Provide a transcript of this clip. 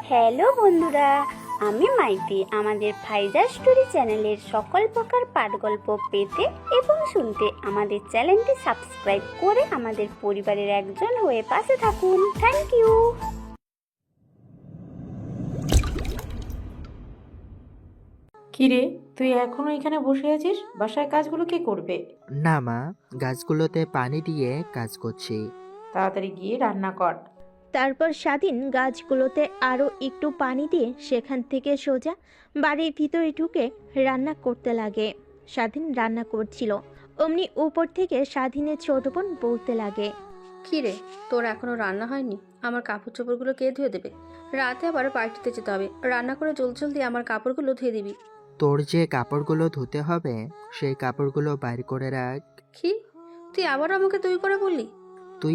Hello বন্ধুরা, আমি মাইতি। আমাদের ফাইজা স্টোরি চ্যানেলের সকল প্রকার পাঠগল্প পেতে এবং শুনতে আমাদের চ্যানেলটি সাবস্ক্রাইব করে আমাদের পরিবারের একজন হয়ে পাশে থাকুন। Thank you. কিরে, তুই এখনো এখানে বসে আছিস? বাসায় কাজগুলো কে করবে? না মা, গাছগুলোতে পানি দিয়ে কাজ করছি। তাড়াতাড়ি গিয়ে রান্না কর। তারপর স্বাধীন গাছগুলোতে আরও একটু পানি দিয়ে সেখান থেকে সোজা বাড়ির ভিতরে ঢুকে রান্না করতে লাগে। স্বাধীন রান্না করছিল, অমনি উপর থেকে স্বাধীনের ছোট বোন বলতে লাগে, কী রে, তোর এখনো রান্না হয়নি? আমার কাপড় চোপড়গুলো কে ধুয়ে দেবে? রাতে আবার পার্টিতে যেতে হবে। রান্না করে জলদি আমার কাপড়গুলো ধুয়ে দিবি। তোর যে কাপড়গুলো ধুতে হবে সেই কাপড়গুলো বাইর করে রাখ। কি? তুই আবার আমাকে তুই করে বললি?